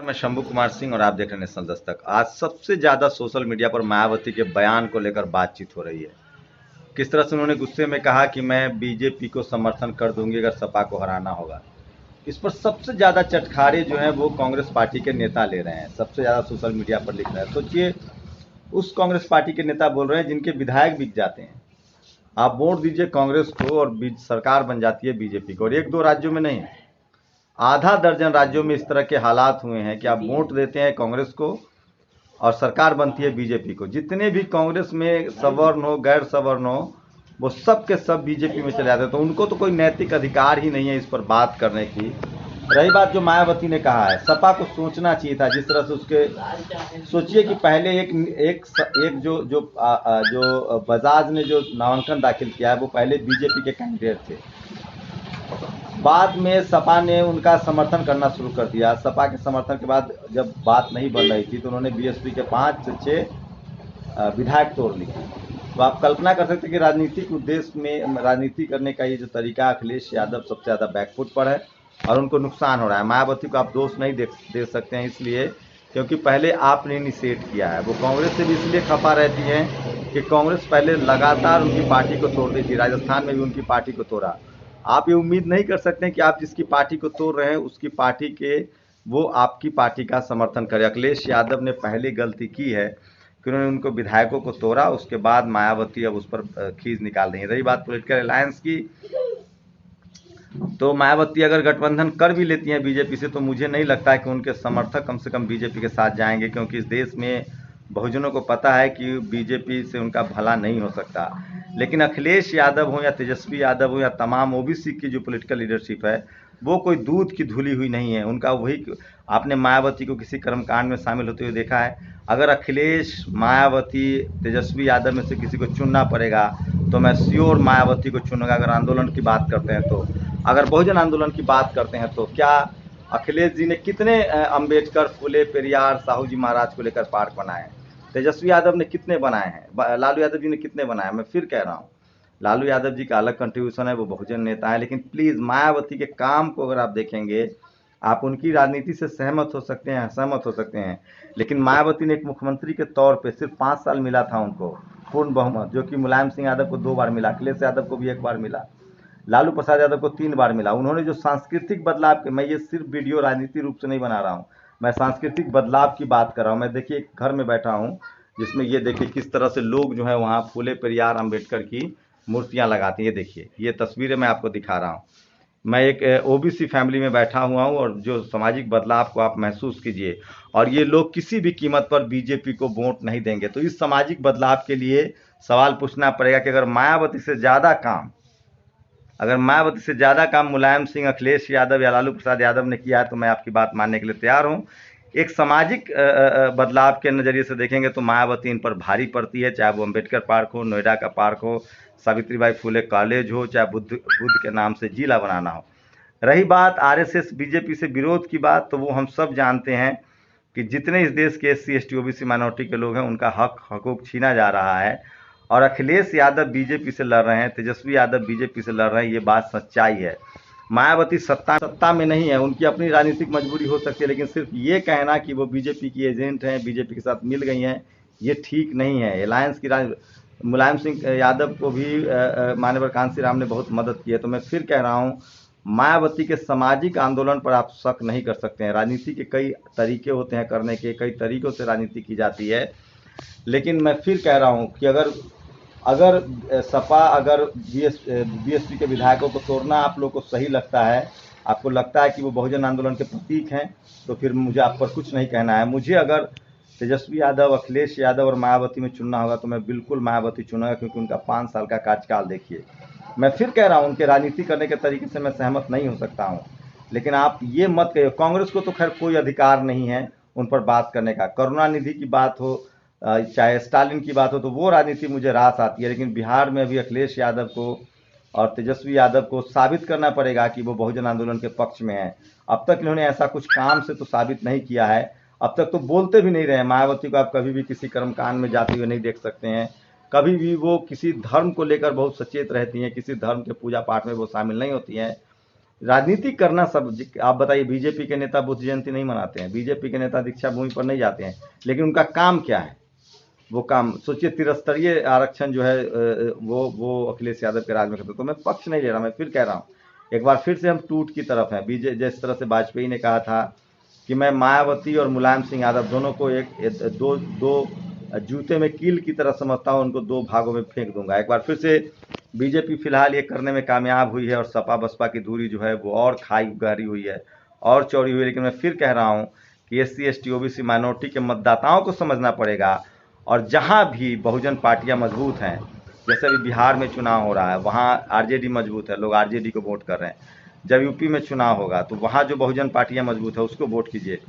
मैं शंभू कुमार सिंह और आप देख रहे हैं नेशनल दस्तक। आज सबसे ज्यादा सोशल मीडिया पर मायावती के बयान को लेकर बातचीत हो रही है। किस तरह से उन्होंने गुस्से में कहा कि मैं बीजेपी को समर्थन कर दूंगी अगर सपा को हराना होगा। इस पर सबसे ज्यादा चटखारे जो है वो कांग्रेस पार्टी के नेता ले रहे हैं, सबसे ज्यादा सोशल मीडिया पर लिख रहे हैं। सोचिए, उस कांग्रेस पार्टी के नेता बोल रहे हैं जिनके विधायक बिक जाते हैं। आप वोट दीजिए कांग्रेस को और सरकार बन जाती है बीजेपी को, और एक दो राज्यों में नहीं, आधा दर्जन राज्यों में इस तरह के हालात हुए हैं कि आप वोट देते हैं कांग्रेस को और सरकार बनती है बीजेपी को। जितने भी कांग्रेस में सवर्ण हो, गैर सवर्ण हो, वो सब के सब बीजेपी में चले जाते हैं। तो उनको तो कोई नैतिक अधिकार ही नहीं है इस पर बात करने की। रही बात जो मायावती ने कहा है, सपा को सोचना चाहिए था जिस तरह से उसके, सोचिए कि पहले एक जो बजाज ने जो नामांकन दाखिल किया है वो पहले बीजेपी के कैंडिडेट थे। बाद में सपा ने उनका समर्थन करना शुरू कर दिया। सपा के समर्थन के बाद जब बात नहीं बन रही थी तो उन्होंने बीएसपी के 5 से 6 विधायक तोड़ ली। तो आप कल्पना कर सकते हैं कि राजनीतिक उद्देश्य में राजनीति करने का ये जो तरीका अखिलेश यादव सबसे ज़्यादा बैकफुट पर है और उनको नुकसान हो रहा है। मायावती को आप दोष नहीं दे सकते हैं, इसलिए क्योंकि पहले आपने इनिशिएट किया है। वो कांग्रेस से भी इसलिए खफा रहती है कि कांग्रेस पहले लगातार उनकी पार्टी को तोड़ दी थी। राजस्थान में भी उनकी पार्टी को तोड़ा। आप ये उम्मीद नहीं कर सकते कि आप जिसकी पार्टी को तोड़ रहे हैं उसकी पार्टी के वो आपकी पार्टी का समर्थन करे। अखिलेश यादव ने पहले गलती की है कि उन्होंने उनको विधायकों को तोड़ा, उसके बाद मायावती अब उस पर खींच निकाल रही है। रही बात पॉलिटिकल अलायंस की, तो मायावती अगर गठबंधन कर भी लेती हैं बीजेपी से तो मुझे नहीं लगता है कि उनके समर्थक कम से कम बीजेपी के साथ जाएंगे, क्योंकि इस देश में बहुजनों को पता है कि बीजेपी से उनका भला नहीं हो सकता। लेकिन अखिलेश यादव हो या तेजस्वी यादव हो या तमाम ओबीसी की जो पॉलिटिकल लीडरशिप है वो कोई दूध की धुली हुई नहीं है। उनका वही, आपने मायावती को किसी कर्मकांड में शामिल होते हुए देखा है? अगर अखिलेश, मायावती, तेजस्वी यादव में से किसी को चुनना पड़ेगा तो मैं श्योर मायावती को चुनूंगा। अगर आंदोलन की बात करते हैं तो, अगर बहुजन आंदोलन की बात करते हैं तो क्या अखिलेश जी ने कितने अंबेडकर, फुले, पेरियार, साहू जी महाराज को लेकर पार्क बनाए? तेजस्वी यादव ने कितने बनाए हैं? लालू यादव जी ने कितने बनाए? मैं फिर कह रहा हूँ, लालू यादव जी का अलग कंट्रीब्यूशन है, वो बहुजन नेता है। लेकिन प्लीज़ मायावती के काम को अगर आप देखेंगे, आप उनकी राजनीति से सहमत हो सकते हैं, असहमत हो सकते हैं, लेकिन मायावती ने एक मुख्यमंत्री के तौर पे सिर्फ 5 साल मिला था उनको पूर्ण बहुमत, जो कि मुलायम सिंह यादव को 2 बार मिला, अखिलेश यादव को भी 1 बार मिला, लालू प्रसाद यादव को 3 बार मिला। उन्होंने जो सांस्कृतिक बदलाव के, मैं ये सिर्फ वीडियो राजनीति रूप से नहीं बना रहा हूँ, मैं सांस्कृतिक बदलाव की बात कर रहा हूँ। मैं देखिए एक घर में बैठा हूँ जिसमें ये देखिए किस तरह से लोग जो है वहाँ फूले, पेरियार, अम्बेडकर की मूर्तियाँ लगाती हैं। ये देखिए, ये तस्वीरें मैं आपको दिखा रहा हूँ। मैं एक ओबीसी फैमिली में बैठा हुआ हूँ और जो सामाजिक बदलाव को आप महसूस कीजिए, और ये लोग किसी भी कीमत पर बीजेपी को वोट नहीं देंगे। तो इस सामाजिक बदलाव के लिए सवाल पूछना पड़ेगा कि अगर मायावती से ज़्यादा काम मुलायम सिंह, अखिलेश यादव या लालू प्रसाद यादव ने किया है तो मैं आपकी बात मानने के लिए तैयार हूँ। एक सामाजिक बदलाव के नज़रिए से देखेंगे तो मायावती इन पर भारी पड़ती है, चाहे वो अम्बेडकर पार्क हो, नोएडा का पार्क हो, सावित्रीबाई फुले कॉलेज हो, चाहे बुद्ध के नाम से जिला बनाना हो। रही बात आरएसएस बीजेपी से विरोध की बात, तो वो हम सब जानते हैं कि जितने इस देश के एससी, एसटी, ओबीसी माइनॉरिटी के लोग हैं उनका हकूक छीना जा रहा है। और अखिलेश यादव बीजेपी से लड़ रहे हैं, तेजस्वी यादव बीजेपी से लड़ रहे हैं, ये बात सच्चाई है। मायावती सत्ता में नहीं है, उनकी अपनी राजनीतिक मजबूरी हो सकती है, लेकिन सिर्फ ये कहना कि वो बीजेपी की एजेंट हैं, बीजेपी के साथ मिल गई हैं, ये ठीक नहीं है। अलायंस की मुलायम सिंह यादव को भी माननीय कांसी राम ने बहुत मदद की है। तो मैं फिर कह रहा हूँ, मायावती के सामाजिक आंदोलन पर आप शक नहीं कर सकते हैं। राजनीति के कई तरीके होते हैं करने के, कई तरीकों से राजनीति की जाती है। लेकिन मैं फिर कह रहा हूँ कि अगर सपा, अगर बीएसपी के विधायकों को तोड़ना आप लोग को सही लगता है, आपको लगता है कि वो बहुजन आंदोलन के प्रतीक हैं, तो फिर मुझे आप पर कुछ नहीं कहना है। मुझे अगर तेजस्वी यादव, अखिलेश यादव और मायावती में चुनना होगा तो मैं बिल्कुल मायावती चुनूंगा, क्योंकि उनका 5 साल का कार्यकाल देखिए। मैं फिर कह रहा हूँ, उनके राजनीति करने के तरीके से मैं सहमत नहीं हो सकता हूँ, लेकिन आप ये मत कहिए, कांग्रेस को तो खैर कोई अधिकार नहीं है उन पर बात करने का। करुणानिधि की बात हो, चाहे स्टालिन की बात हो, तो वो राजनीति मुझे रास आती है। लेकिन बिहार में अभी अखिलेश यादव को और तेजस्वी यादव को साबित करना पड़ेगा कि वो बहुजन आंदोलन के पक्ष में है। अब तक इन्होंने ऐसा कुछ काम से तो साबित नहीं किया है, अब तक तो बोलते भी नहीं रहे। मायावती को आप कभी भी किसी कर्मकांड में जाते हुए नहीं देख सकते हैं, कभी भी वो किसी धर्म को लेकर बहुत सचेत रहती हैं, किसी धर्म के पूजा पाठ में वो शामिल नहीं होती हैं। राजनीति करना सब। आप बताइए, बीजेपी के नेता बुद्ध जयंती नहीं मनाते हैं, बीजेपी के नेता दीक्षा भूमि पर नहीं जाते हैं, लेकिन उनका काम क्या है? वो काम सोचिए, त्रिस्तरीय आरक्षण जो है वो अखिलेश यादव के राज में करते। तो मैं पक्ष नहीं ले रहा, मैं फिर कह रहा हूँ, एक बार फिर से हम टूट की तरफ हैं। जिस तरह से वाजपेयी ने कहा था कि मैं मायावती और मुलायम सिंह यादव दोनों को दो जूते में कील की तरह समझता हूँ, उनको दो भागों में फेंक दूंगा। एक बार फिर से बीजेपी फिलहाल ये करने में कामयाब हुई है और सपा बसपा की दूरी जो है वो और खाई गहरी हुई है और चौड़ी हुई है। लेकिन मैं फिर कह रहा हूँ कि SC ST OBC माइनॉरिटी के मतदाताओं को समझना पड़ेगा, और जहाँ भी बहुजन पार्टियाँ मजबूत हैं, जैसे अभी बिहार में चुनाव हो रहा है, वहाँ RJD मजबूत है, लोग RJD को वोट कर रहे हैं। जब यूपी में चुनाव होगा तो वहाँ जो बहुजन पार्टियाँ मजबूत है उसको वोट कीजिए।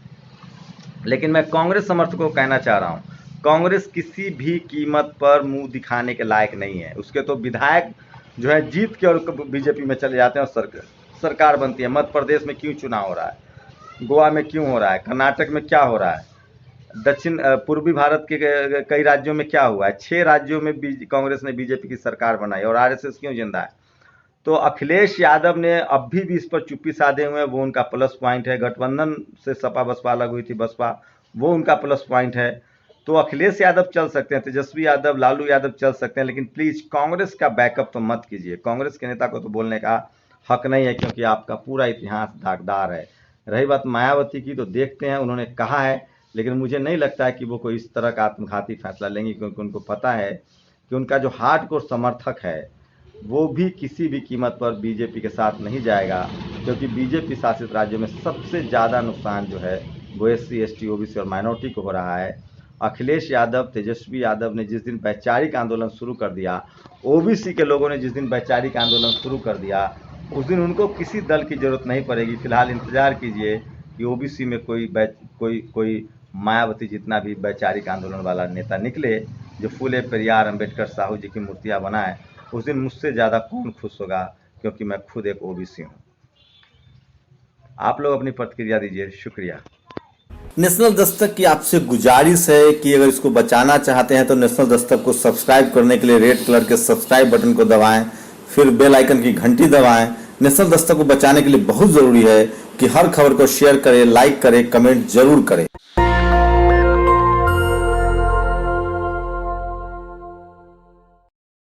लेकिन मैं कांग्रेस समर्थकों को कहना चाह रहा हूँ, कांग्रेस किसी भी कीमत पर मुंह दिखाने के लायक नहीं है। उसके तो विधायक जो है जीत के और बीजेपी में चले जाते हैं और सरकार बनती है। मध्य प्रदेश में क्यों चुनाव हो रहा है, गोवा में क्यों हो रहा है, कर्नाटक में क्या हो रहा है, दक्षिण पूर्वी भारत के कई राज्यों में क्या हुआ है। 6 राज्यों में कांग्रेस ने बीजेपी की सरकार बनाई, और RSS क्यों जिंदा है? तो अखिलेश यादव ने अब भी इस पर चुप्पी साधे हुए हैं, वो उनका प्लस पॉइंट है। गठबंधन से सपा बसपा अलग हुई थी, बसपा, वो उनका प्लस पॉइंट है। तो अखिलेश यादव चल सकते हैं, तेजस्वी यादव, लालू यादव चल सकते हैं, लेकिन प्लीज कांग्रेस का बैकअप तो मत कीजिए। कांग्रेस के नेता को तो बोलने का हक नहीं है, क्योंकि आपका पूरा इतिहास दागदार है। रही बात मायावती की, तो देखते हैं, उन्होंने कहा है, लेकिन मुझे नहीं लगता है कि वो कोई इस तरह का आत्मघाती फैसला लेंगे, क्योंकि उनको पता है कि उनका जो हार्डकोर समर्थक है वो भी किसी भी कीमत पर बीजेपी के साथ नहीं जाएगा, क्योंकि बीजेपी शासित राज्यों में सबसे ज़्यादा नुकसान जो है वो SC ST OBC और माइनॉरिटी को हो रहा है। अखिलेश यादव, तेजस्वी यादव ने जिस दिन वैचारिक आंदोलन शुरू कर दिया, OBC के लोगों ने जिस दिन वैचारिक आंदोलन शुरू कर दिया, उस दिन उनको किसी दल की जरूरत नहीं पड़ेगी। फिलहाल इंतजार कीजिए कि OBC में कोई मायावती जितना भी वैचारिक आंदोलन वाला नेता निकले, जो फूले पेरियार, अम्बेडकर, साहू जी की मूर्तियाँ बनाए। उस दिन मुझसे ज़्यादा कौन खुश होगा, क्योंकि मैं खुद एक OBC हूँ। आप लोग अपनी प्रतिक्रिया दीजिए। शुक्रिया। नेशनल दस्तक की आपसे गुजारिश है कि अगर इसको बचाना चाहते हैं तो नेशनल दस्तक को सब्सक्राइब करने के लिए रेड कलर के सब्सक्राइब बटन को दबाएं, फिर बेल आइकन की घंटी दबाएं। नेशनल दस्तक को बचाने के लिए बहुत जरूरी है कि हर खबर को शेयर करें, लाइक करें, कमेंट जरूर करें।